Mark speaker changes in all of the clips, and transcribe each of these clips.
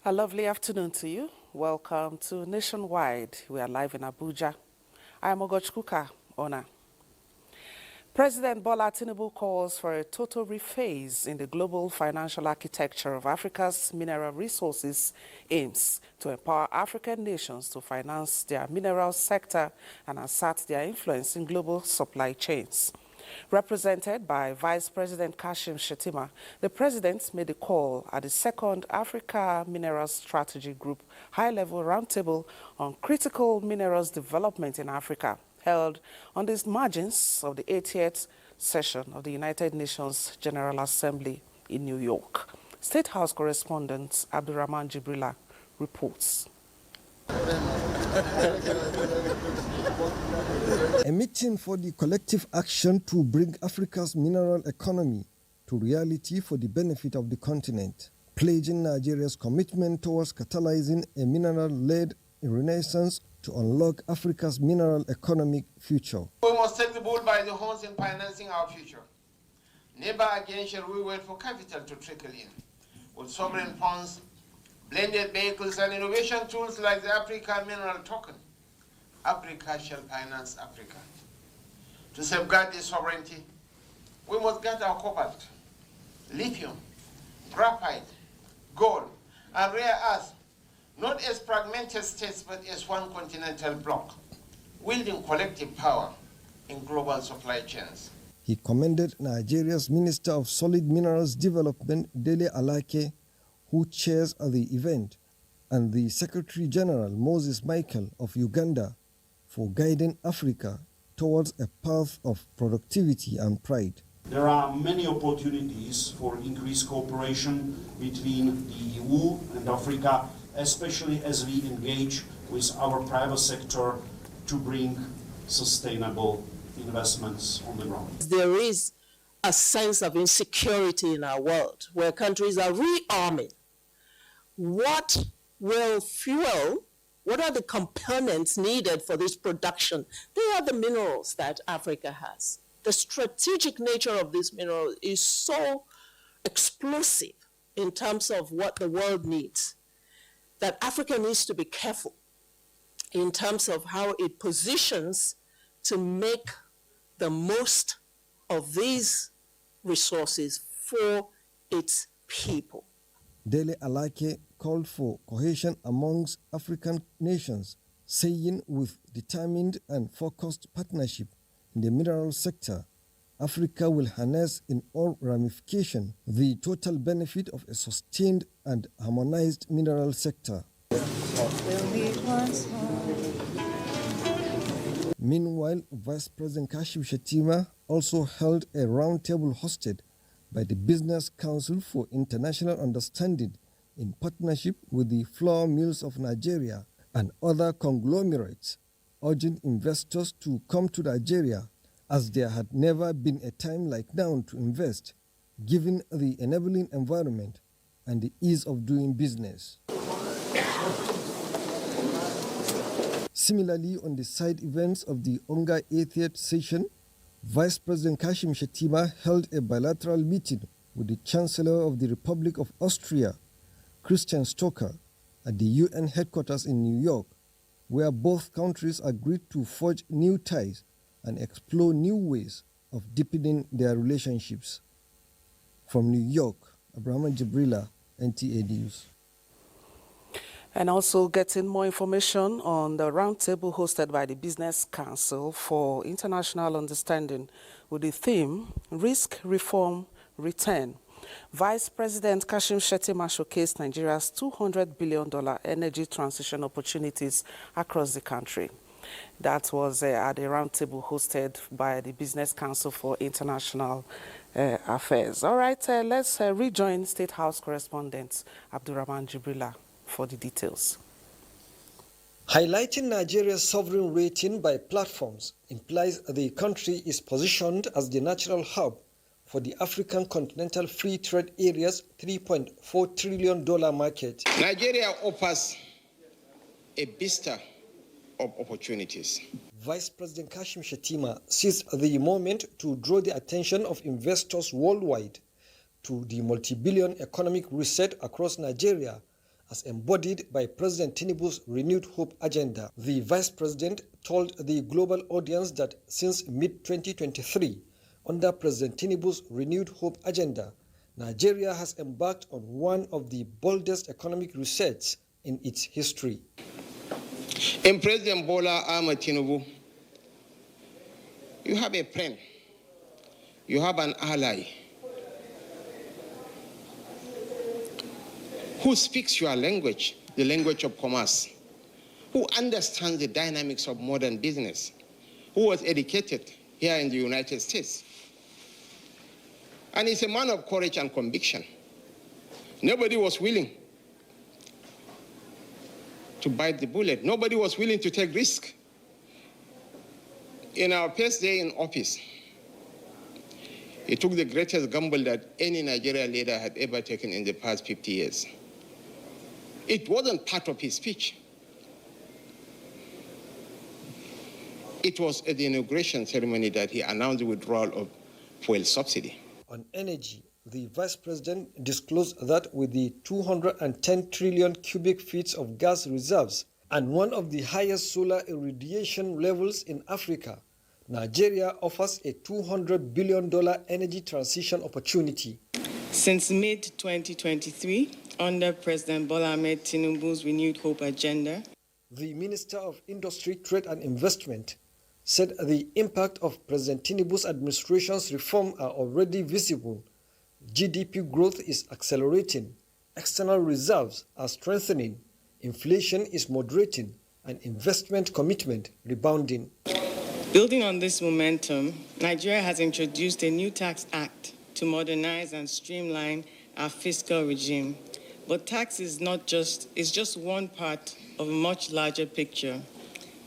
Speaker 1: A lovely afternoon to you. Welcome to Nationwide. We are live in Abuja. I am Ogochkuka Ona. President Bola Tinubu calls for a total rephase in the global financial architecture of Africa's mineral resources, aims to empower African nations to finance their mineral sector and assert their influence in global supply chains. Represented by Vice President Kashim Shettima, the president made a call at the second Africa Minerals Strategy Group high-level roundtable on critical minerals development in Africa, held on the margins of the 80th session of the United Nations General Assembly in New York. State House correspondent Abdurrahman Jibrila reports.
Speaker 2: A meeting for the collective action to bring Africa's mineral economy to reality for the benefit of the continent, pledging Nigeria's commitment towards catalyzing a mineral-led renaissance to unlock Africa's mineral economic future.
Speaker 3: We must take the bull by the horns in financing our future. Never again shall we wait for capital to trickle in. With sovereign funds, blended vehicles and innovation tools like the Africa Mineral Token, Africa shall finance Africa. To safeguard this sovereignty, we must get our cobalt, lithium, graphite, gold, and rare earths, not as fragmented states, but as one continental bloc, wielding collective power in global supply chains.
Speaker 2: He commended Nigeria's Minister of Solid Minerals Development, Dele Alake, who chairs the event, and the Secretary General, Moses Michael of Uganda, for guiding Africa towards a path of productivity and pride.
Speaker 4: There are many opportunities for increased cooperation between the EU and Africa, especially as we engage with our private sector to bring sustainable investments on the ground.
Speaker 5: There is a sense of insecurity in our world where countries are rearming. What will fuel? What are the components needed for this production? They are the minerals that Africa has. The strategic nature of this mineral is so explosive in terms of what the world needs that Africa needs to be careful in terms of how it positions to make the most of these resources for its people.
Speaker 2: Dele Alake called for cohesion amongst African nations, saying with determined and focused partnership in the mineral sector, Africa will harness in all ramifications the total benefit of a sustained and harmonized mineral sector. Meanwhile, Vice President Kashim Shettima also held a roundtable hosted by the Business Council for International Understanding in partnership with the Flour Mills of Nigeria and other conglomerates, urging investors to come to Nigeria as there had never been a time like now to invest, given the enabling environment and the ease of doing business. Similarly, on the side events of the Onga 80th session, Vice President Kashim Shettima held a bilateral meeting with the Chancellor of the Republic of Austria, Christian Stocker, at the UN headquarters in New York, where both countries agreed to forge new ties and explore new ways of deepening their relationships. From New York, Abraham Jibrila, NTA News.
Speaker 1: And also getting more information on the roundtable hosted by the Business Council for International Understanding with the theme, Risk, Reform, Return. Vice President Kashim Shettima showcased Nigeria's $200 billion energy transition opportunities across the country. That was at a roundtable hosted by the Business Council for International Affairs. All right, let's rejoin State House correspondent Abdurrahman Jibrila for the details.
Speaker 2: Highlighting Nigeria's sovereign rating by platforms implies the country is positioned as the natural hub for the African Continental Free Trade Area's $3.4 trillion market.
Speaker 3: Nigeria offers a vista of opportunities.
Speaker 2: Vice President Kashim Shettima seized the moment to draw the attention of investors worldwide to the multi-billion economic reset across Nigeria as embodied by President Tinubu's Renewed Hope agenda. The Vice President told the global audience that since mid-2023, under President Tinubu's Renewed Hope agenda, Nigeria has embarked on one of the boldest economic resets in its history.
Speaker 3: In President Bola Ahmed Tinubu, you have a friend, you have an ally who speaks your language, the language of commerce, who understands the dynamics of modern business, who was educated here in the United States. And he's a man of courage and conviction. Nobody was willing to bite the bullet. Nobody was willing to take risk. In our first day in office, he took the greatest gamble that any Nigerian leader had ever taken in the past 50 years. It wasn't part of his speech. It was at the inauguration ceremony that he announced the withdrawal of fuel subsidy.
Speaker 2: On energy, the Vice President disclosed that with the 210 trillion cubic feet of gas reserves and one of the highest solar irradiation levels in Africa, Nigeria offers a $200 billion energy transition opportunity.
Speaker 6: Since mid-2023, under President Bola Ahmed Tinubu's Renewed Hope agenda,
Speaker 2: the Minister of Industry, Trade and Investment said the impact of President Tinubu's administration's reform are already visible. GDP growth is accelerating, external reserves are strengthening, inflation is moderating, and investment commitment rebounding.
Speaker 6: building on this momentum, Nigeria has introduced a new tax act to modernize and streamline our fiscal regime. But tax is just one part of a much larger picture.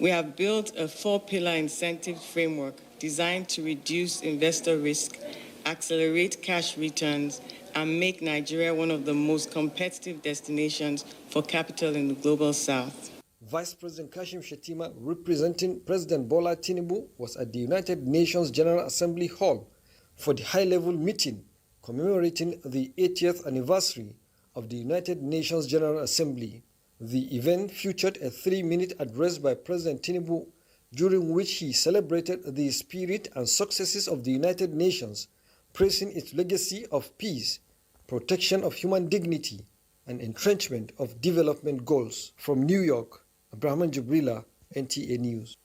Speaker 6: We have built a 4-pillar incentive framework designed to reduce investor risk, accelerate cash returns, and make Nigeria one of the most competitive destinations for capital in the global south.
Speaker 2: Vice President Kashim Shettima, representing President Bola Tinubu, was at the United Nations General Assembly Hall for the high-level meeting commemorating the 80th anniversary of the United Nations General Assembly. The event featured a 3-minute address by President Tinubu, during which he celebrated the spirit and successes of the United Nations, praising its legacy of peace, protection of human dignity, and entrenchment of development goals. From New York, Abraham Jubrila, NTA News.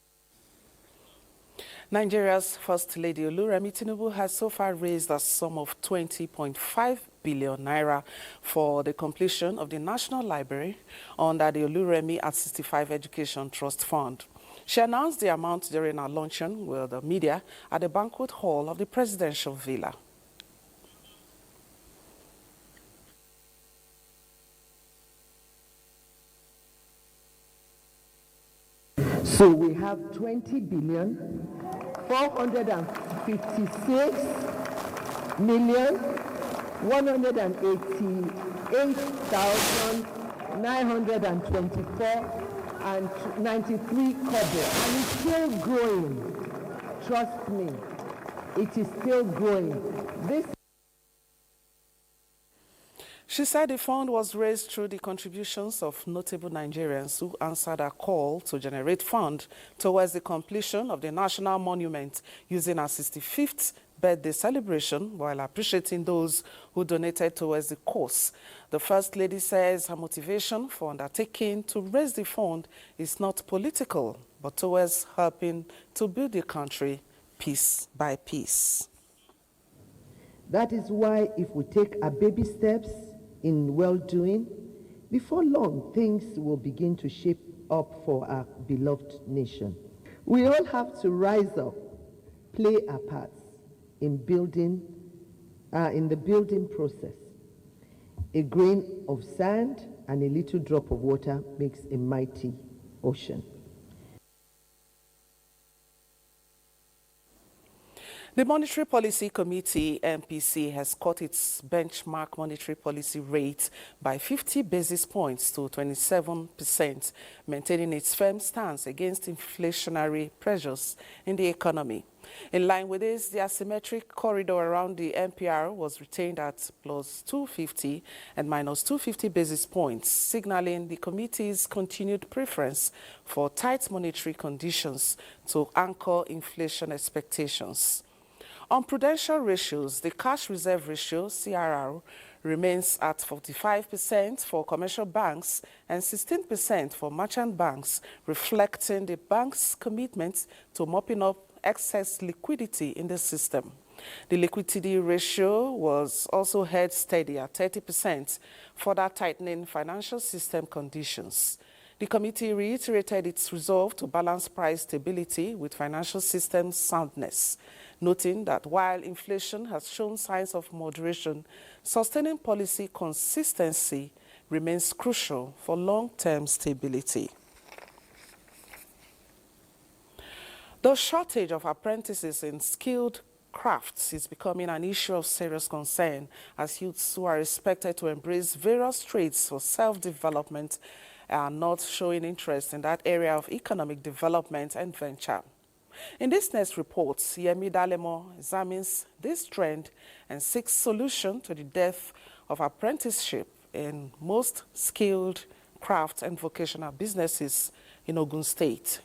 Speaker 1: Nigeria's First Lady Oluremi Tinubu has so far raised a sum of 20.5 billion naira for the completion of the National Library under the Oluremi at 65 Education Trust Fund. She announced the amount during her luncheon with the media at the banquet hall of the presidential villa.
Speaker 7: So we have 20,456,188,924.93 kobo, and it's still growing. Trust me, it is still growing.
Speaker 1: She said the fund was raised through the contributions of notable Nigerians who answered a call to generate funds towards the completion of the national monument using her 65th birthday celebration, while appreciating those who donated towards the cause. The First Lady says her motivation for undertaking to raise the fund is not political, but towards helping to build the country piece by piece.
Speaker 7: That is why if we take our baby steps in well-doing, before long, things will begin to shape up for our beloved nation. We all have to rise up, play our parts in the building process. A grain of sand and a little drop of water makes a mighty ocean.
Speaker 1: The Monetary Policy Committee, MPC, has cut its benchmark monetary policy rate by 50 basis points to 27%, maintaining its firm stance against inflationary pressures in the economy. In line with this, the asymmetric corridor around the MPR was retained at plus 250 and minus 250 basis points, signaling the committee's continued preference for tight monetary conditions to anchor inflation expectations. On prudential ratios, the cash reserve ratio, CRR, remains at 45% for commercial banks and 16% for merchant banks, reflecting the bank's commitment to mopping up excess liquidity in the system. The liquidity ratio was also held steady at 30%, further tightening financial system conditions. The committee reiterated its resolve to balance price stability with financial system soundness, noting that while inflation has shown signs of moderation, sustaining policy consistency remains crucial for long-term stability. The shortage of apprentices in skilled crafts is becoming an issue of serious concern as youths who are expected to embrace various trades for self-development are not showing interest in that area of economic development and venture. In this next report, Yemi Dalemo examines this trend and seeks solution to the dearth of apprenticeship in most skilled craft and vocational businesses in Ogun State.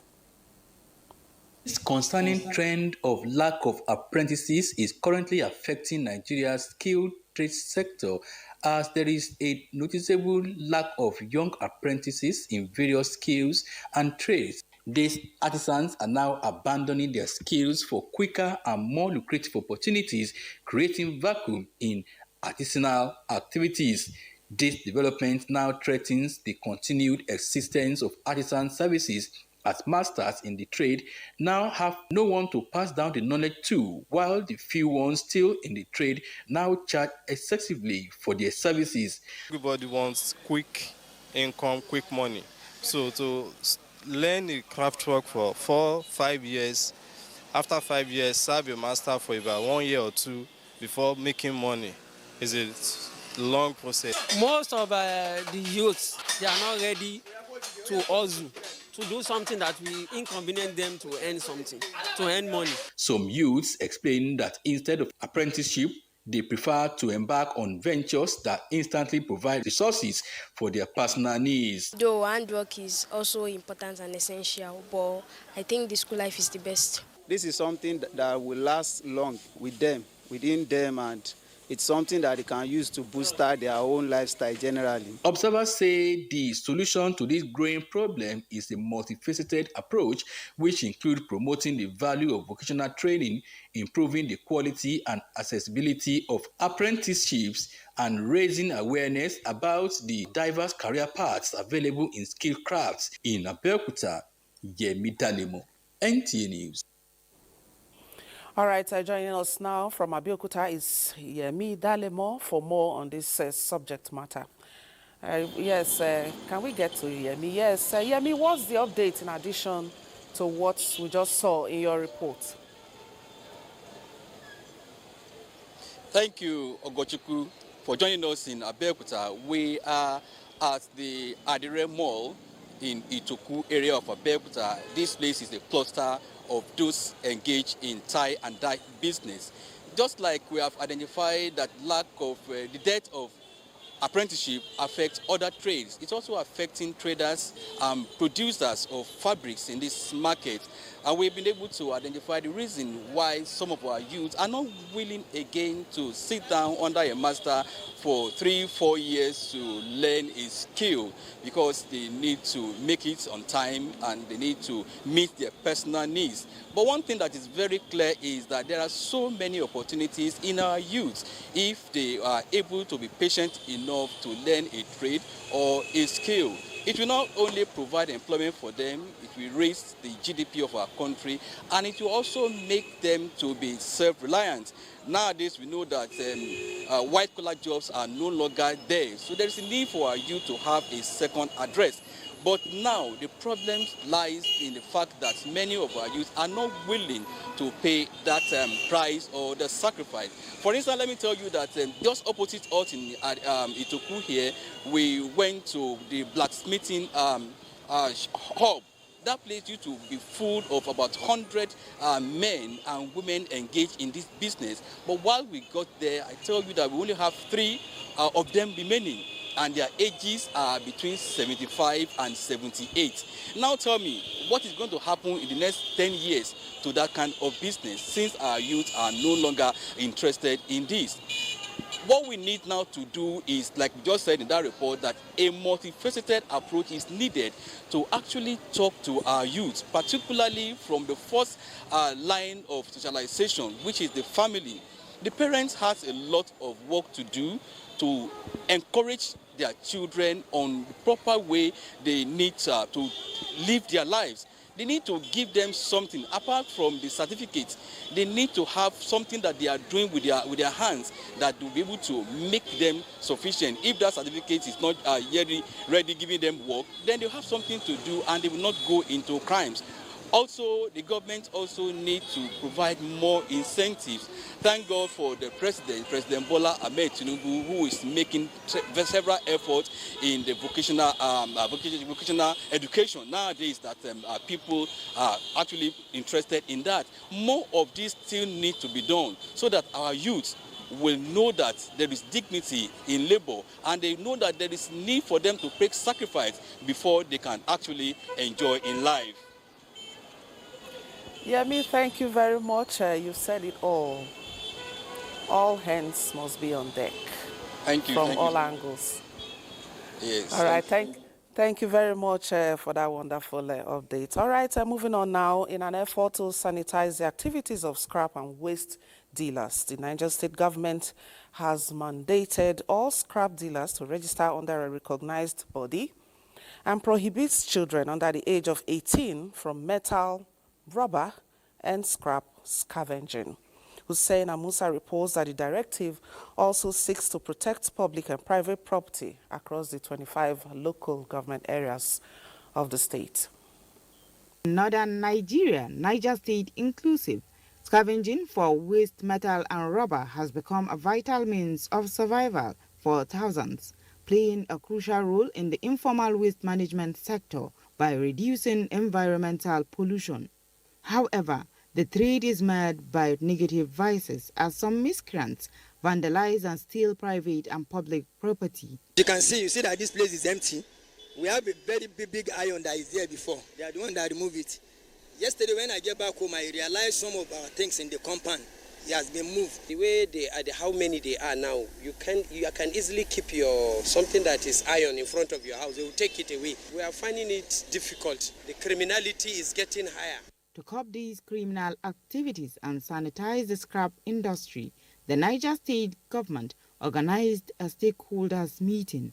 Speaker 8: This concerning trend of lack of apprentices is currently affecting Nigeria's skilled trade sector, as there is a noticeable lack of young apprentices in various skills and trades. These artisans are now abandoning their skills for quicker and more lucrative opportunities, creating vacuum in artisanal activities. This development now threatens the continued existence of artisan services, as masters in the trade now have no one to pass down the knowledge to, while the few ones still in the trade now charge excessively for their services.
Speaker 9: Everybody wants quick income, quick money. So to learn a craft work for 4-5 years, after 5 years, serve your master for about 1 year or 2 before making money is a long process.
Speaker 10: Most of the youths, they are not ready to hustle, to do something that will inconvenience them to earn something, to earn money.
Speaker 8: Some youths explain that instead of apprenticeship, they prefer to embark on ventures that instantly provide resources for their personal needs.
Speaker 11: Though handwork is also important and essential, but I think the school life is the best.
Speaker 12: This is something that will last long within them, and it's something that they can use to boost their own lifestyle generally.
Speaker 8: Observers say the solution to this growing problem is a multifaceted approach, which includes promoting the value of vocational training, improving the quality and accessibility of apprenticeships, and raising awareness about the diverse career paths available in skilled crafts. In Abuja, Yemi Dalemo, NTA News.
Speaker 1: All right, joining us now from Abuja is Yemi Dalemo for more on this subject matter. Yes, can we get to Yemi? Yes, Yemi, what's the update in addition to what we just saw in your report?
Speaker 13: Thank you, Ogochukwu, for joining us in Abuja. We are at the Adire Mall in Itoku area of Abuja. This place is a cluster of those engaged in tie and dye business. Just like we have identified that lack of the death of apprenticeship affects other trades, it's also affecting traders and producers of fabrics in this market. And we've been able to identify the reason why some of our youths are not willing again to sit down under a master for 3-4 years to learn a skill, because they need to make it on time and they need to meet their personal needs. But one thing that is very clear is that there are so many opportunities in our youth if they are able to be patient enough to learn a trade or a skill. It will not only provide employment for them, it will raise the GDP of our country, and it will also make them to be self-reliant. Nowadays, we know that white-collar jobs are no longer there, so there is a need for our youth to have a second address. But now, the problem lies in the fact that many of our youth are not willing to pay that price or the sacrifice. For instance, let me tell you that just opposite us in Itoku here, we went to the blacksmithing hub That place used to be full of about 100 men and women engaged in this business. But while we got there, I tell you that we only have 3 of them remaining, and their ages are between 75 and 78. Now tell me, what is going to happen in the next 10 years to that kind of business, since our youth are no longer interested in this? What we need now to do is, like we just said in that report, that a multifaceted approach is needed to actually talk to our youth, particularly from the first line of socialization, which is the family. The parents has a lot of work to do to encourage their children on the proper way they need to live their lives. They need to give them something apart from the certificates. They need to have something that they are doing with their hands that will be able to make them sufficient. If that certificate is not yet ready giving them work, then they'll have something to do and they will not go into crimes. Also, the government also needs to provide more incentives. Thank God for the President Bola Ahmed Tinubu, who is making several efforts in the vocational education nowadays, that people are actually interested in that. More of this still needs to be done so that our youth will know that there is dignity in labor, and they know that there is need for them to make sacrifice before they can actually enjoy in life.
Speaker 1: Yemi, thank you very much. You've said it all. All hands must be on deck.
Speaker 13: Thank you.
Speaker 1: From all angles.
Speaker 13: Yes.
Speaker 1: All right. Thank you very much for that wonderful update. All right. Moving on now. In an effort to sanitize the activities of scrap and waste dealers, the Niger State government has mandated all scrap dealers to register under a recognized body and prohibits children under the age of 18 from metal, rubber, and scrap scavenging. Hussein Amusa reports that the directive also seeks to protect public and private property across the 25 local government areas of the state.
Speaker 14: Northern Nigeria, Niger State inclusive, scavenging for waste metal and rubber has become a vital means of survival for thousands, playing a crucial role in the informal waste management sector by reducing environmental pollution. However, the trade is marred by negative vices as some miscreants vandalize and steal private and public property.
Speaker 15: You see that this place is empty. We have a very big iron that is there before. They are the one that remove it. Yesterday when I get back home, I realized some of our things in the compound, it has been moved.
Speaker 16: The way they are, how many they are now, you can easily keep your something that is iron in front of your house. They will take it away. We are finding it difficult. The criminality is getting higher.
Speaker 14: To curb these criminal activities and sanitize the scrap industry, the Niger State government organized a stakeholders meeting.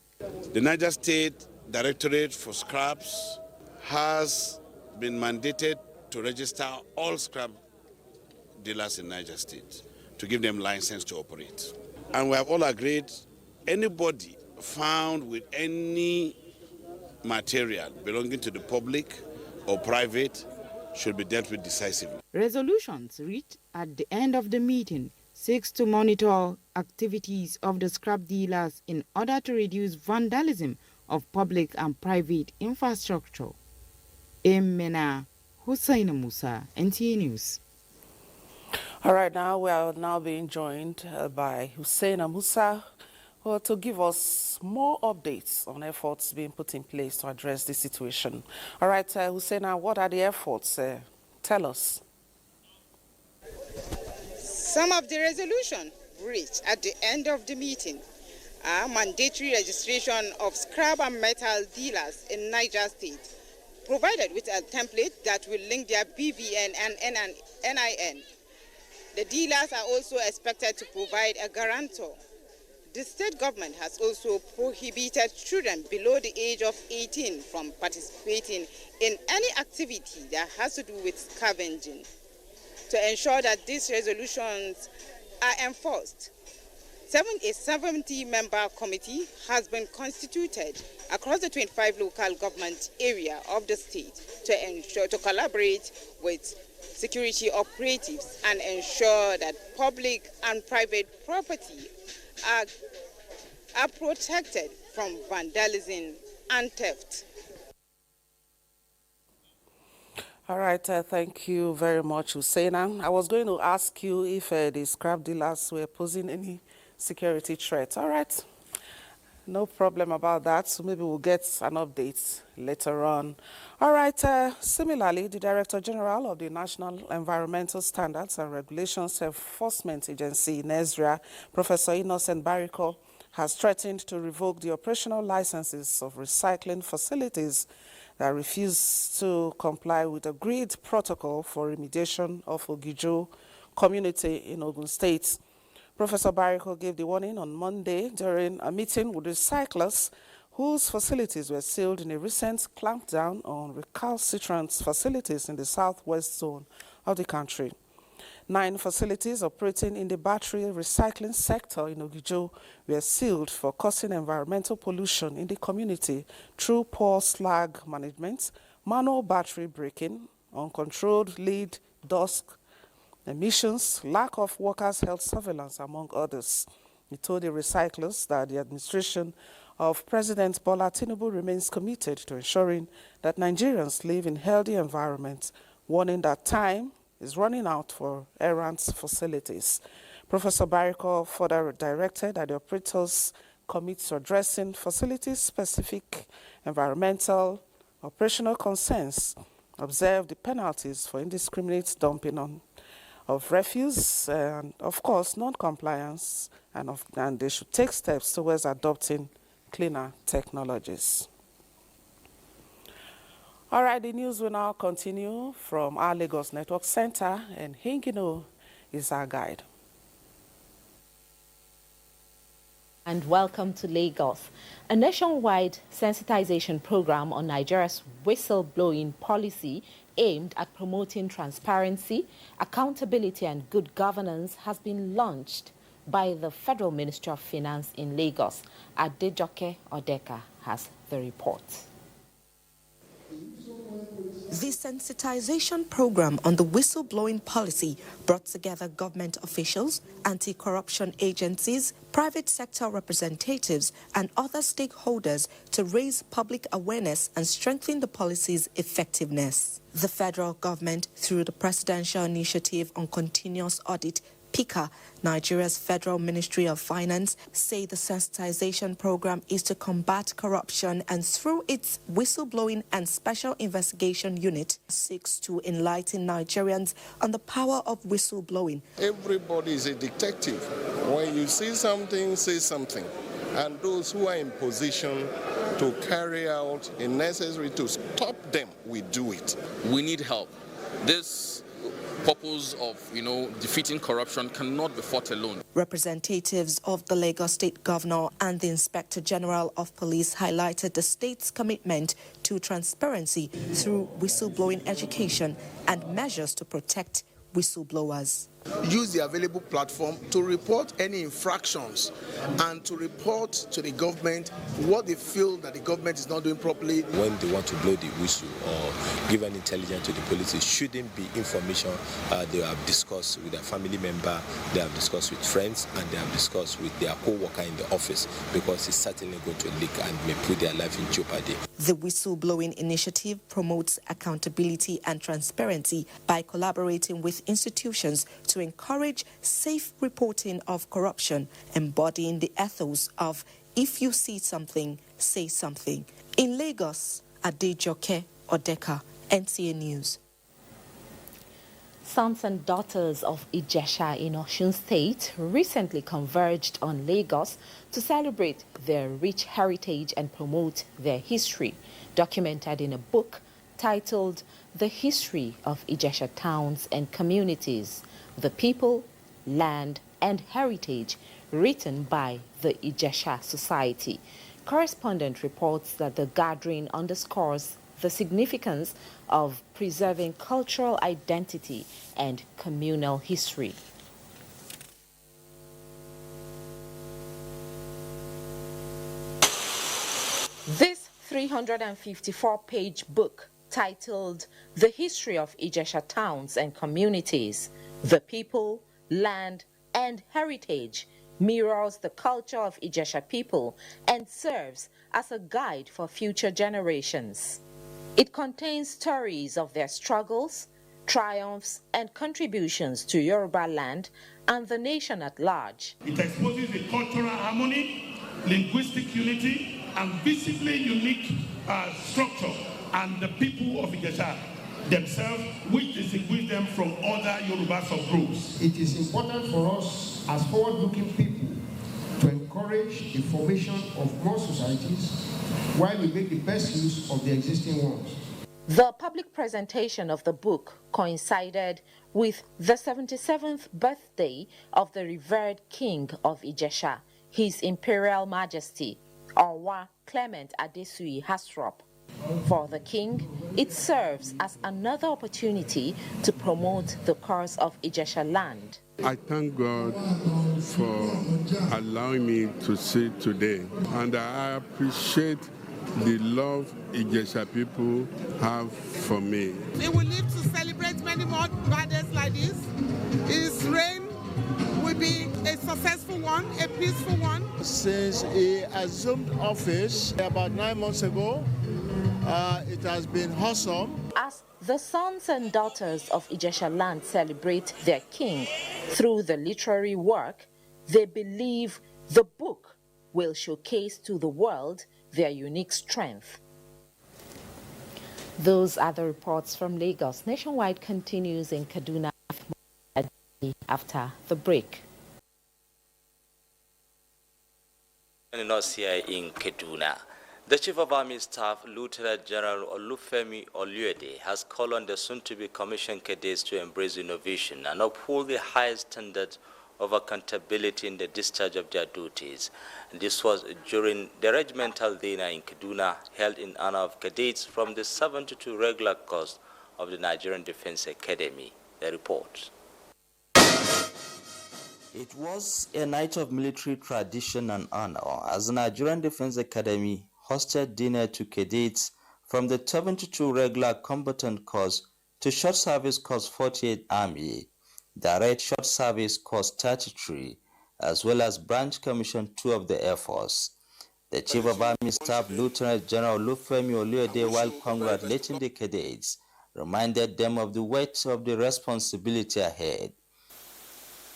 Speaker 17: The Niger State Directorate for Scraps has been mandated to register all scrap dealers in Niger State to give them license to operate. And we have all agreed anybody found with any material belonging to the public or private should be dealt with decisively.
Speaker 14: Resolutions reached at the end of the meeting seeks to monitor activities of the scrap dealers in order to reduce vandalism of public and private infrastructure. Emena Hussein Musa, NTA News.
Speaker 1: All right, now we are now being joined by Hussein Musa to give us more updates on efforts being put in place to address this situation. All right, Hussein, what are the efforts? Tell us.
Speaker 18: Some of the resolution reached at the end of the meeting are mandatory registration of scrap and metal dealers in Niger State, provided with a template that will link their BVN and NIN. The dealers are also expected to provide a guarantor. The state government has also prohibited children below the age of 18 from participating in any activity that has to do with scavenging. To ensure that these resolutions are enforced, a 70-member committee has been constituted across the 25 local government area of the state to collaborate with security operatives and ensure that public and private property are protected from vandalism and theft.
Speaker 1: All right, thank you very much, Usaina. I was going to ask you if the scrap dealers were posing any security threat. All right, no problem about that. So maybe we'll get an update later on. All right, similarly, the Director General of the National Environmental Standards and Regulations Enforcement Agency, NESRA, Professor Innocent Bariko, has threatened to revoke the operational licenses of recycling facilities that refuse to comply with agreed protocol for remediation of Ogijo community in Ogun State. Professor Bariko gave the warning on Monday during a meeting with recyclers whose facilities were sealed in a recent clampdown on recalcitrant facilities in the southwest zone of the country. 9 facilities operating in the battery recycling sector in Ogijo were sealed for causing environmental pollution in the community through poor slag management, manual battery breaking, uncontrolled lead dust emissions, lack of workers' health surveillance, among others. He told the recyclers that the administration of President Bola Tinubu remains committed to ensuring that Nigerians live in healthy environments, warning that time is running out for errant facilities. Professor Bariko further directed that the operators commit to addressing facility-specific environmental operational concerns, observe the penalties for indiscriminate dumping of refuse, and of course non-compliance, and they should take steps towards adopting cleaner technologies. All right, the news will now continue from our Lagos Network Center, and Hingino is our guide.
Speaker 19: And welcome to Lagos. A nationwide sensitization program on Nigeria's whistleblowing policy aimed at promoting transparency, accountability, and good governance has been launched by the Federal Ministry of Finance in Lagos. Adejoke Odeka has the report.
Speaker 20: The sensitization program on the whistleblowing policy brought together government officials, anti-corruption agencies, private sector representatives, and other stakeholders to raise public awareness and strengthen the policy's effectiveness. The federal government, through the Presidential Initiative on Continuous Audit, PICA, Nigeria's Federal Ministry of Finance, say the sensitization program is to combat corruption, and through its whistleblowing and special investigation unit seeks to enlighten Nigerians on the power of whistleblowing.
Speaker 21: Everybody is a detective. When you see something, say something. And those who are in position to carry out a necessary to stop them, we do it.
Speaker 22: We need help. This purpose of, defeating corruption cannot be fought alone.
Speaker 20: Representatives of the Lagos State Governor and the Inspector General of Police highlighted the state's commitment to transparency through whistleblowing education and measures to protect whistleblowers.
Speaker 23: Use the available platform to report any infractions and to report to the government what they feel that the government is not doing properly.
Speaker 24: When they want to blow the whistle or give an intelligence to the police, it shouldn't be information they have discussed with their family member, they have discussed with friends, and they have discussed with their co-worker in the office, because it's certainly going to leak and may put their life in jeopardy.
Speaker 20: The whistleblowing initiative promotes accountability and transparency by collaborating with institutions to encourage safe reporting of corruption, embodying the ethos of if you see something, say something. In Lagos, Adejoke Odeka, NTA News.
Speaker 19: Sons and daughters of Ijesha in Osun State recently converged on Lagos to celebrate their rich heritage and promote their history, documented in a book titled The History of Ijesha Towns and Communities, The People, Land and Heritage, written by the Ijesha Society. Correspondent reports that the gathering underscores the significance of preserving cultural identity and communal history. This 354-page book, titled The History of Ijesha Towns and Communities, The People, Land and Heritage, mirrors the culture of Ijesha people and serves as a guide for future generations. It contains stories of their struggles, triumphs, and contributions to Yoruba land and the nation at large.
Speaker 3: It exposes the cultural harmony, linguistic unity, and visibly unique structure and the people of Ijesha themselves, which distinguish them from other Yoruba subgroups.
Speaker 4: It is important for us as forward-looking people to encourage the formation of more societies while we make the best use of the existing ones.
Speaker 19: The public presentation of the book coincided with the 77th birthday of the revered King of Ijesha, His Imperial Majesty, Owa Clement Adesui Hasrop. For the king, it serves as another opportunity to promote the cause of Ijesha land.
Speaker 5: I thank God for allowing me to see today, and I appreciate the love Ijesha people have for me.
Speaker 6: We will live to celebrate many more birthdays like this. His reign will be a successful one, a peaceful one.
Speaker 25: Since he assumed office about 9 months ago, it has been awesome.
Speaker 19: As the sons and daughters of Ijesha land celebrate their king through the literary work, they believe the book will showcase to the world their unique strength. Those are the reports from Lagos. Nationwide continues in Kaduna after the break.
Speaker 26: Joining us here in Kaduna, the Chief of Army Staff, Lieutenant General Olufemi Oluede, has called on the soon-to-be commissioned cadets to embrace innovation and uphold the highest standards of accountability in the discharge of their duties. And this was during the regimental dinner in Kaduna held in honor of cadets from the 72 regular course of the Nigerian Defense Academy. The report. It was a night of military tradition and honor as the Nigerian Defense Academy hosted dinner to cadets from the 72 regular combatant corps to Short Service Corps 48 Army, Direct Short Service Corps 33, as well as Branch Commission 2 of the Air Force. The Chief of Army Staff, Lieutenant General Olufemi Oluede, while congratulating the cadets, reminded them of the weight of the responsibility ahead.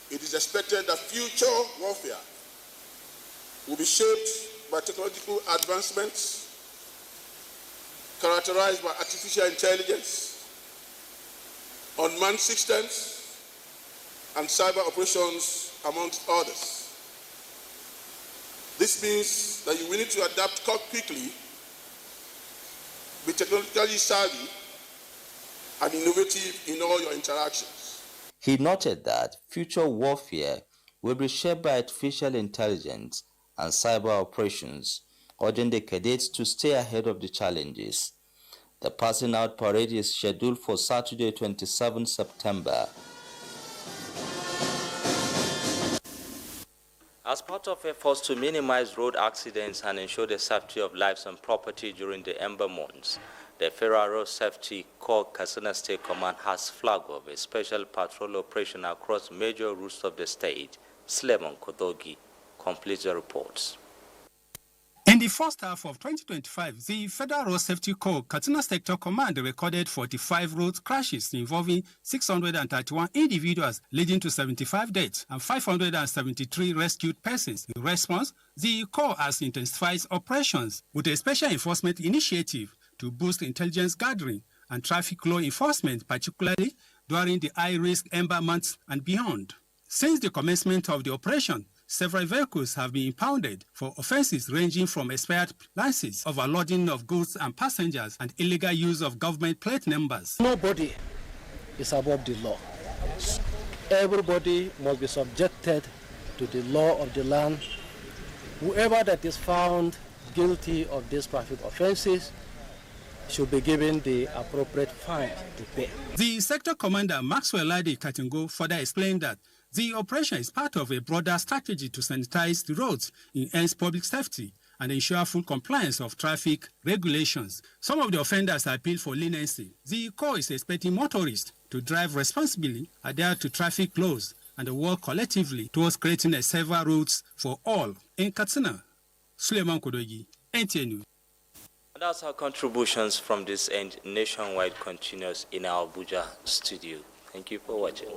Speaker 27: It is expected that future warfare will be shaped by technological advancements characterized by artificial intelligence, unmanned systems, and cyber operations, amongst others. This means that you will need to adapt quickly, be technologically savvy, and innovative in all your interactions.
Speaker 26: He noted that future warfare will be shaped by artificial intelligence and cyber operations, urging the cadets to stay ahead of the challenges. The passing out parade is scheduled for Saturday, 27 September. As part of efforts to minimize road accidents and ensure the safety of lives and property during the ember months, the Federal Road Safety Corps Katsina State Command has flagged off a special patrol operation across major routes of the state. Suleiman Kodogi completes the reports.
Speaker 28: In the first half of 2025, the Federal Road Safety Corps Katsina Sector Command recorded 45 road crashes involving 631 individuals, leading to 75 deaths and 573 rescued persons. In response, the Corps has intensified operations with a special enforcement initiative to boost intelligence gathering and traffic law enforcement, particularly during the high-risk ember months and beyond. Since the commencement of the operation, several vehicles have been impounded for offenses ranging from expired licenses, overloading of goods and passengers, and illegal use of government plate numbers.
Speaker 29: Nobody is above the law. Everybody must be subjected to the law of the land. Whoever that is found guilty of these traffic offenses should be given the appropriate fine to pay.
Speaker 28: The sector commander, Maxwell Ladi Katingo, further explained that the operation is part of a broader strategy to sanitize the roads, enhance public safety, and ensure full compliance of traffic regulations. Some of the offenders appealed for leniency. The Corps is expecting motorists to drive responsibly, adhere to traffic laws, and work collectively towards creating a safer roads for all. In Katsina, Suleiman Kodogi, NTA News.
Speaker 26: That's how contributions from this end nationwide continues in our Abuja studio. Thank you for watching.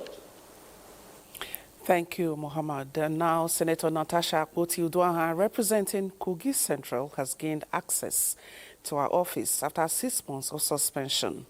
Speaker 1: Thank you, Mohammed. And now, Senator Natasha Akpoti-Uduaghan, representing Kogi Central, has gained access to our office after 6 months of suspension.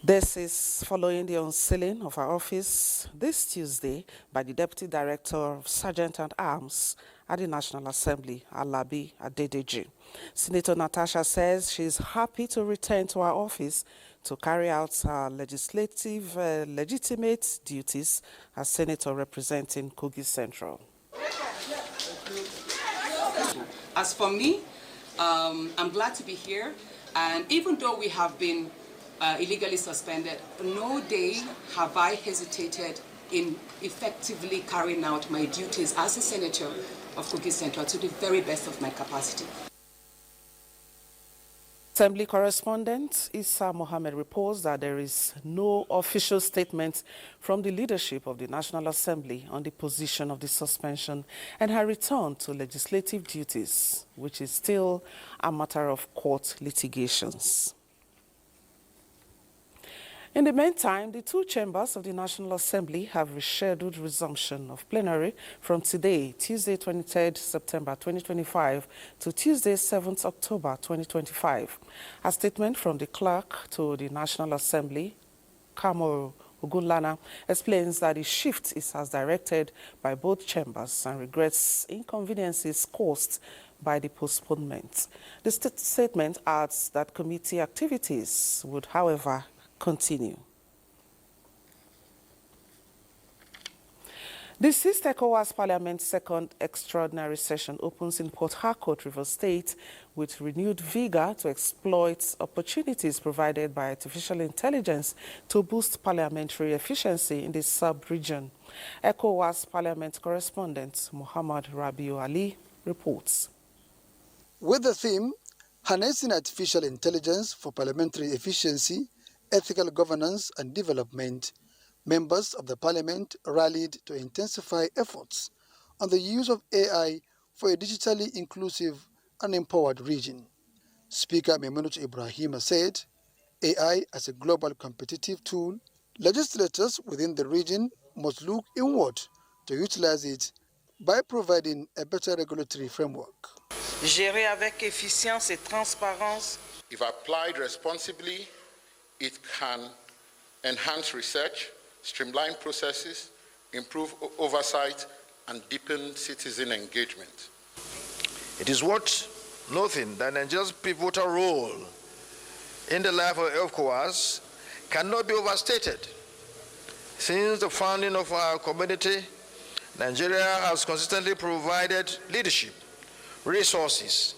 Speaker 1: This is following the unsealing of our office this Tuesday by the Deputy Director of Sergeant-at-Arms at the National Assembly, Alabi Adedeji. Senator Natasha says she is happy to return to our office to carry out her legitimate duties as Senator representing Kogi Central.
Speaker 2: As for me, I'm glad to be here, and even though we have been illegally suspended, no day have I hesitated in effectively carrying out my duties as a senator of Kogi Central to the very best of my capacity.
Speaker 1: Assembly correspondent Issa Mohammed reports that there is no official statement from the leadership of the National Assembly on the position of the suspension and her return to legislative duties, which is still a matter of court litigations. In the meantime, the two chambers of the National Assembly have rescheduled resumption of plenary from today, Tuesday 23rd September 2025 to Tuesday 7th October 2025. A statement from the clerk to the National Assembly, Kamoru Ogunlana, explains that the shift is as directed by both chambers and regrets inconveniences caused by the postponement. The statement adds that committee activities would, however, continue. The 6th ECOWAS Parliament's second extraordinary session opens in Port Harcourt, Rivers State, with renewed vigor to exploit opportunities provided by artificial intelligence to boost parliamentary efficiency in the sub-region. ECOWAS Parliament correspondent Muhammad Rabiu Ali reports.
Speaker 7: With the theme, Harnessing Artificial Intelligence for Parliamentary Efficiency, Ethical Governance and Development, members of the Parliament rallied to intensify efforts on the use of AI for a digitally inclusive and empowered region. Speaker Memunut Ibrahim said, AI as a global competitive tool, legislators within the region must look inward to utilize it by providing a better regulatory framework.
Speaker 8: Gérer avec efficience et transparence.
Speaker 27: If applied responsibly, it can enhance research, streamline processes, improve oversight, and deepen citizen engagement.
Speaker 9: It is worth noting that Nigeria's pivotal role in the life of ECOWAS cannot be overstated. Since the founding of our community, Nigeria has consistently provided leadership, resources,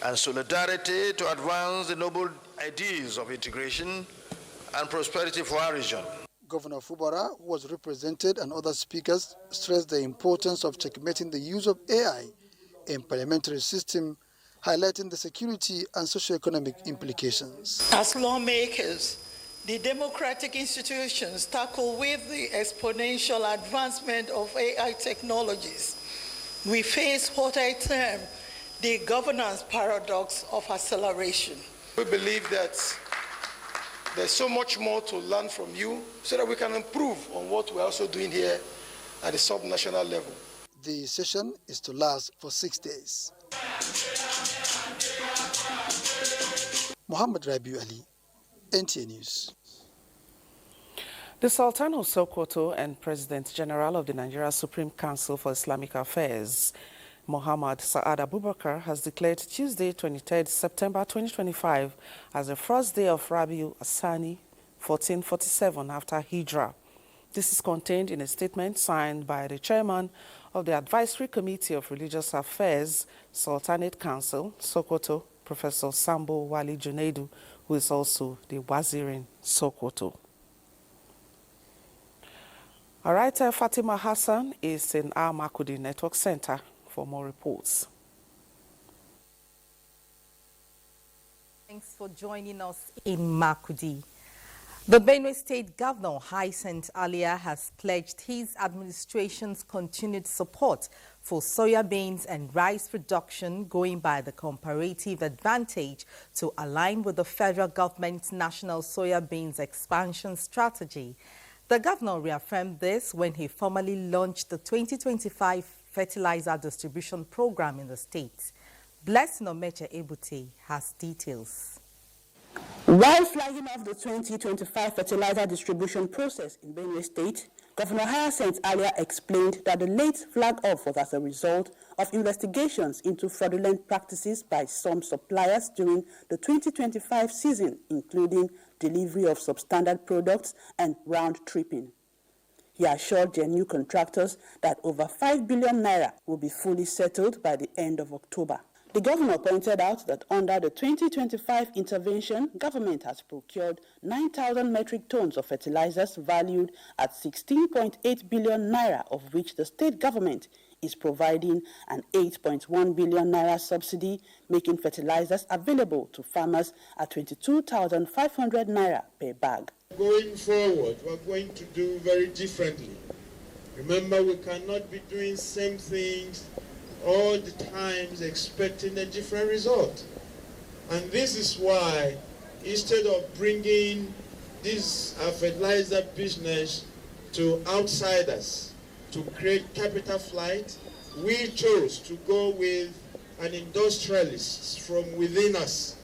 Speaker 9: and solidarity to advance the noble ideas of integration and prosperity for our region.
Speaker 7: Governor Fubara, who was represented, and other speakers stressed the importance of checkmating the use of AI in parliamentary system, highlighting the security and socio-economic implications.
Speaker 8: As lawmakers, the democratic institutions tackle with the exponential advancement of AI technologies. We face what I term the governance paradox of acceleration.
Speaker 23: We believe that there's so much more to learn from you so that we can improve on what we're also doing here at the sub-national level.
Speaker 7: The session is to last for 6 days. Muhammad Rabiu Ali, NTA News.
Speaker 1: The Sultan of Sokoto and President General of the Nigeria Supreme Council for Islamic Affairs, Muhammad Sa'ad Abubakar, has declared Tuesday, 23rd September 2025 as the first day of Rabiu Asani 1447 after Hijrah. This is contained in a statement signed by the chairman of the Advisory Committee of Religious Affairs, Sultanate Council, Sokoto, Professor Sambo Wali Junaidu, who is also the Wazir in Sokoto. All right, Fatima Hassan is in our Makudi Network Center for more reports.
Speaker 10: Thanks for joining us in Makudi. The Benue State Governor, Hyacinth Alia, has pledged his administration's continued support for soya beans and rice production going by the comparative advantage to align with the federal government's national soya beans expansion strategy. The governor reaffirmed this when he formally launched the 2025 fertilizer distribution program in the state. Blessing Omeche Ebute has details.
Speaker 11: While flagging off the 2025 fertilizer distribution process in Benue State, Governor Hyacinth earlier explained that the late flag-off was as a result of investigations into fraudulent practices by some suppliers during the 2025 season, including delivery of substandard products and round-tripping. He assured their new contractors that over 5 billion naira will be fully settled by the end of October. The governor pointed out that under the 2025 intervention, government has procured 9,000 metric tons of fertilizers valued at 16.8 billion naira, of which the state government is providing an 8.1 billion naira subsidy, making fertilizers available to farmers at 22,500 naira per bag.
Speaker 25: Going forward, we're going to do very differently. Remember, we cannot be doing same things all the times expecting a different result. And this is why, instead of bringing this fertilizer business to outsiders to create capital flight, we chose to go with an industrialist from within us.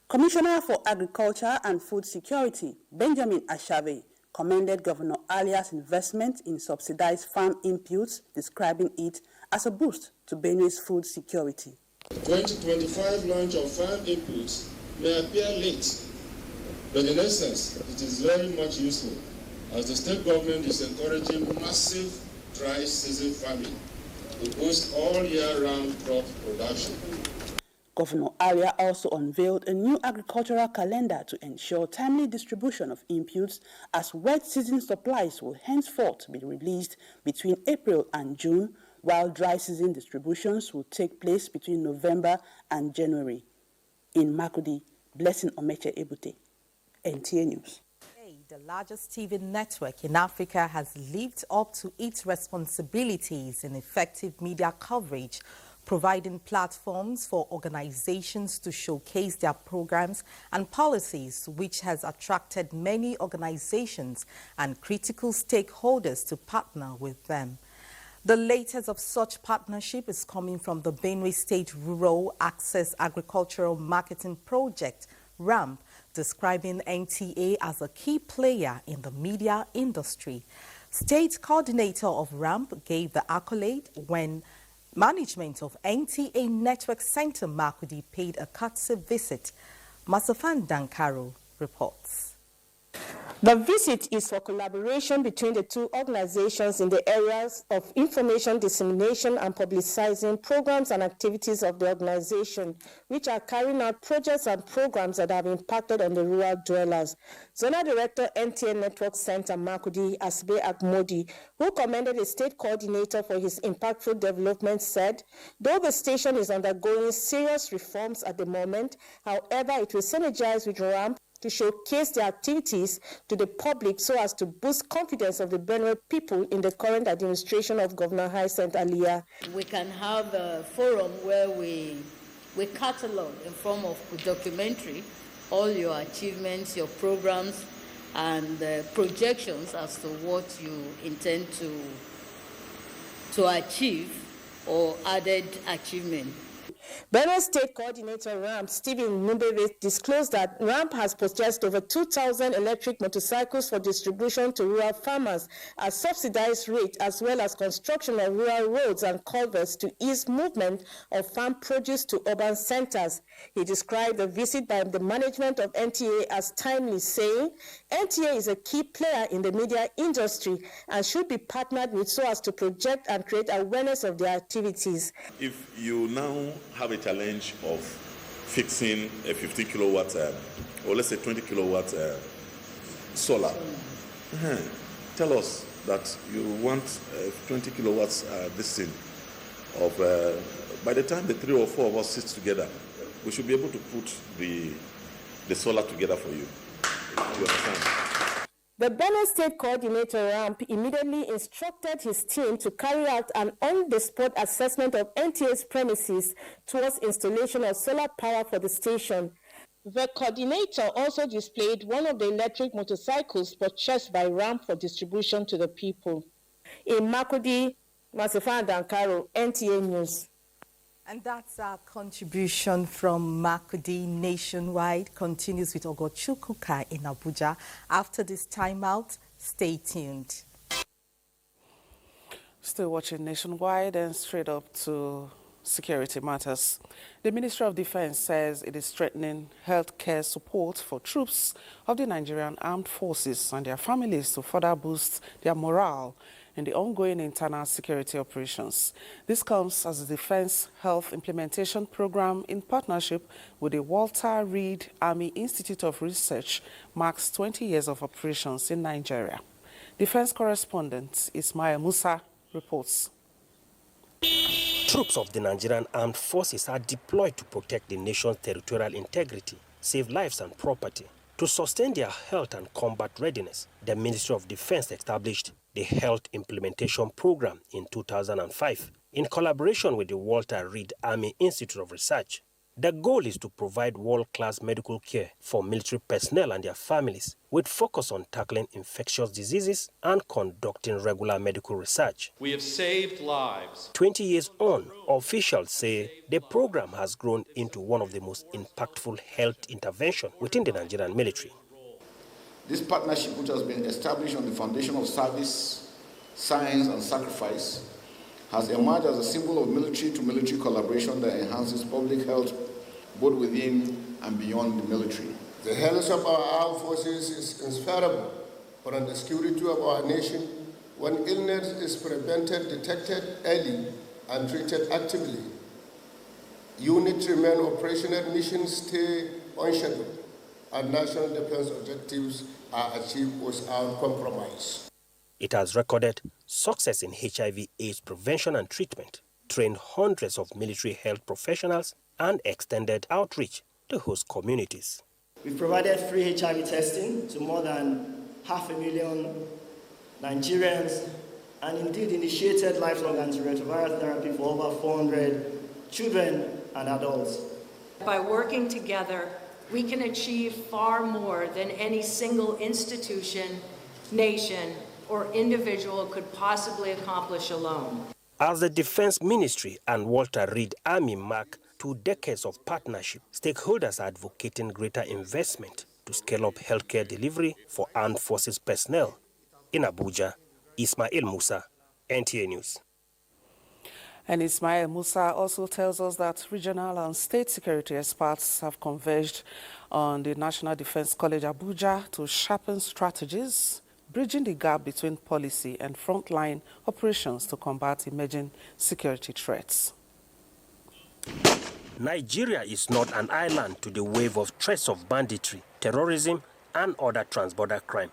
Speaker 11: Commissioner for Agriculture and Food Security, Benjamin Ashave, commended Governor Alia's investment in subsidized farm inputs, describing it as a boost to Benue's food security.
Speaker 12: 2025 launch of farm inputs may appear late, but in essence, it is very much useful, as the state government is encouraging massive dry season farming to boost all year-round crop production.
Speaker 11: Governor Alia also unveiled a new agricultural calendar to ensure timely distribution of inputs, as wet season supplies will henceforth be released between April and June, while dry season distributions will take place between November and January. In Makurdi, Blessing Omeche Ebute, NTA News.
Speaker 10: The largest TV network in Africa has lived up to its responsibilities in effective media coverage, providing platforms for organizations to showcase their programs and policies, which has attracted many organizations and critical stakeholders to partner with them. The latest of such partnership is coming from the Benue State Rural Access Agricultural Marketing Project, RAMP, describing NTA as a key player in the media industry. State coordinator of RAMP gave the accolade when management of NTA Network Center Makurdi paid a courtesy visit. Masafan Dankaro reports.
Speaker 11: The visit is for collaboration between the two organizations in the areas of information dissemination and publicizing programs and activities of the organization, which are carrying out projects and programs that have impacted on the rural dwellers. Zonal Director, NTA Network Center Makurdi, Asbe Akmodi, who commended the state coordinator for his impactful development, said, though the station is undergoing serious reforms at the moment, however, it will synergize with RAMP to showcase their activities to the public so as to boost confidence of the Benue people in the current administration of Governor Hyacinth Alia.
Speaker 13: We can have a forum where we catalog in form of documentary all your achievements, your programs, and projections as to what you intend to achieve or added achievement.
Speaker 11: Benue State Coordinator RAMP, Stephen Numbere, disclosed that RAMP has purchased over 2,000 electric motorcycles for distribution to rural farmers at subsidized rate, as well as construction of rural roads and culverts to ease movement of farm produce to urban centers. He described the visit by the management of NTA as timely, saying, NTA is a key player in the media industry and should be partnered with so as to project and create awareness of their activities.
Speaker 14: If you now have a challenge of fixing a 50 kilowatt or let's say 20 kilowatt solar, tell us that you want 20 kilowatts this thing of by the time the 3 or 4 of us sit together, we should be able to put the solar together for you. You understand?
Speaker 11: The Benue State Coordinator RAMP immediately instructed his team to carry out an on-the-spot assessment of NTA's premises towards installation of solar power for the station. The coordinator also displayed one of the electric motorcycles purchased by RAMP for distribution to the people. In Makudi, Masifan Dankaro, NTA News.
Speaker 10: And that's our contribution from Makudi Nationwide. Continues with Ogochukuka in Abuja. After this timeout, stay tuned.
Speaker 1: Still watching Nationwide and straight up to security matters. The Ministry of Defense says it is strengthening healthcare support for troops of the Nigerian Armed Forces and their families to further boost their morale in the ongoing internal security operations. This comes as the Defense Health Implementation Program, in partnership with the Walter Reed Army Institute of Research, marks 20 years of operations in Nigeria. Defense correspondent Ismail Musa reports.
Speaker 3: Troops of the Nigerian Armed Forces are deployed to protect the nation's territorial integrity, save lives and property. To sustain their health and combat readiness, the Ministry of Defense established the Health Implementation Program in 2005 in collaboration with the Walter Reed Army Institute of Research. The goal is to provide world-class medical care for military personnel and their families, with focus on tackling infectious diseases and conducting regular medical research.
Speaker 15: We have saved lives.
Speaker 3: 20 years on, officials say the program has grown into one of the most impactful health interventions within the Nigerian military.
Speaker 16: This partnership, which has been established on the foundation of service, science, and sacrifice, has emerged as a symbol of military-to-military collaboration that enhances public health both within and beyond the military.
Speaker 17: The health of our armed forces is inseparable from the security of our nation. When illness is prevented, detected early, and treated actively, units remain operational, missions stay on schedule, and national defense objectives are achieved without compromise.
Speaker 3: It has recorded success in HIV/AIDS prevention and treatment, trained hundreds of military health professionals, and extended outreach to host communities.
Speaker 18: We've provided free HIV testing to more than 500,000 Nigerians, and indeed initiated lifelong antiretroviral therapy for over 400 children and adults.
Speaker 20: By working together, we can achieve far more than any single institution, nation, or individual could possibly accomplish alone.
Speaker 3: As the Defense Ministry and Walter Reed Army mark 2 decades of partnership, stakeholders are advocating greater investment to scale up healthcare delivery for armed forces personnel. In Abuja, Ismail Musa, NTA News.
Speaker 1: And Ismail Musa also tells us that regional and state security experts have converged on the National Defense College Abuja to sharpen strategies, bridging the gap between policy and frontline operations to combat emerging security threats.
Speaker 3: Nigeria is not an island to the wave of threats of banditry, terrorism, and other transborder crime.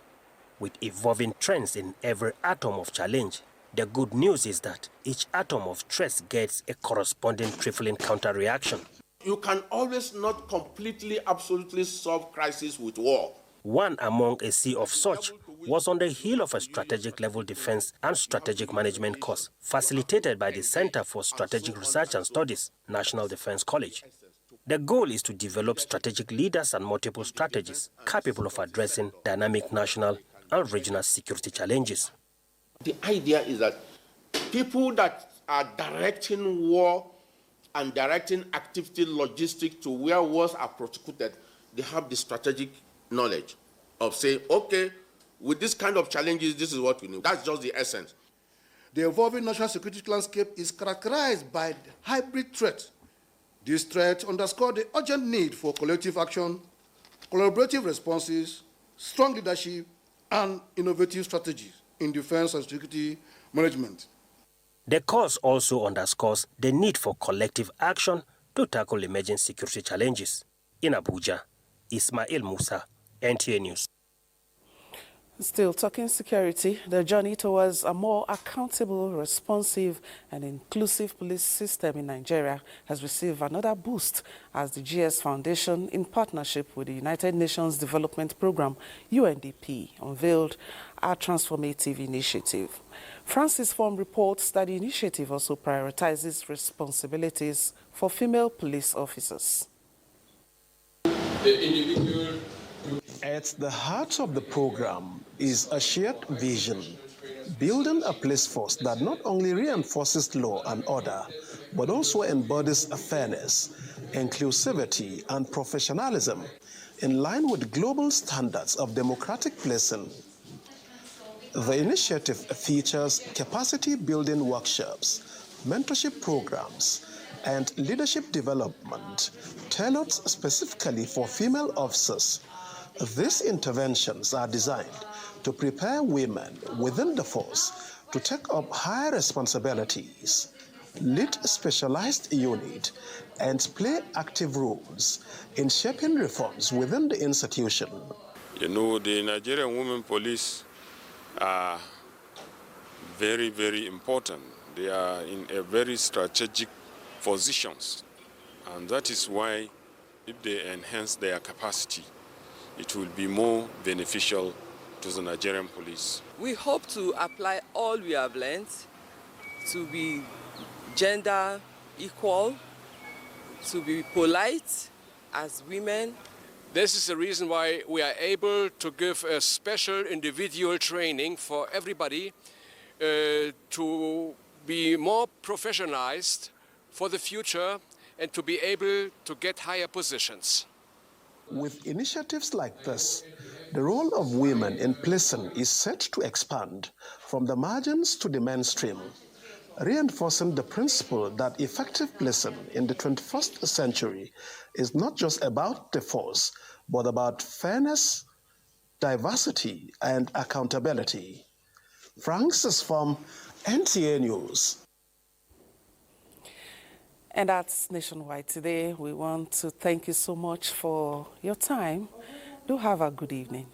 Speaker 3: With evolving trends in every atom of challenge, the good news is that each atom of stress gets a corresponding trifling counter-reaction.
Speaker 27: You can always not completely, absolutely solve crisis with war.
Speaker 3: One among a sea of such was on the heel of a strategic level defense and strategic management course facilitated by the Center for Strategic Research and Studies, National Defense College. The goal is to develop strategic leaders and multiple strategies capable of addressing dynamic national and regional security challenges.
Speaker 27: The idea is that people that are directing war and directing activity logistics to where wars are prosecuted, they have the strategic knowledge of saying, okay, with this kind of challenges, this is what we need. That's just the essence.
Speaker 17: The evolving national security landscape is characterized by hybrid threats. These threats underscore the urgent need for collective action, collaborative responses, strong leadership, and innovative strategies in defense and security management.
Speaker 3: The course also underscores the need for collective action to tackle emerging security challenges. In Abuja, Ismail Musa, NTA News.
Speaker 1: Still talking security, the journey towards a more accountable, responsive and inclusive police system in Nigeria has received another boost as the GS Foundation, in partnership with the United Nations Development Programme, UNDP, unveiled a transformative initiative. Francis Form reports that the initiative also prioritizes responsibilities for female police officers.
Speaker 4: At the heart of the program is a shared vision, building a police force that not only reinforces law and order, but also embodies fairness, inclusivity, and professionalism in line with global standards of democratic policing. The initiative features capacity-building workshops, mentorship programs, and leadership development tailored specifically for female officers. These interventions are designed to prepare women within the force to take up higher responsibilities, lead specialized units, and play active roles in shaping reforms within the institution.
Speaker 5: You know, the Nigerian women police are very, very important. They are in a very strategic positions, and that is why if they enhance their capacity, it will be more beneficial to the Nigerian police.
Speaker 6: We hope to apply all we have learned to be gender equal, to be polite as women.
Speaker 19: This is the reason why we are able to give a special individual training for everybody to be more professionalized for the future and to be able to get higher positions.
Speaker 4: With initiatives like this, the role of women in policing is set to expand from the margins to the mainstream, reinforcing the principle that effective policing in the 21st century is not just about the force, but about fairness, diversity, and accountability. Francis from NTA News.
Speaker 1: And that's Nationwide today. We want to thank you so much for your time. Do have a good evening.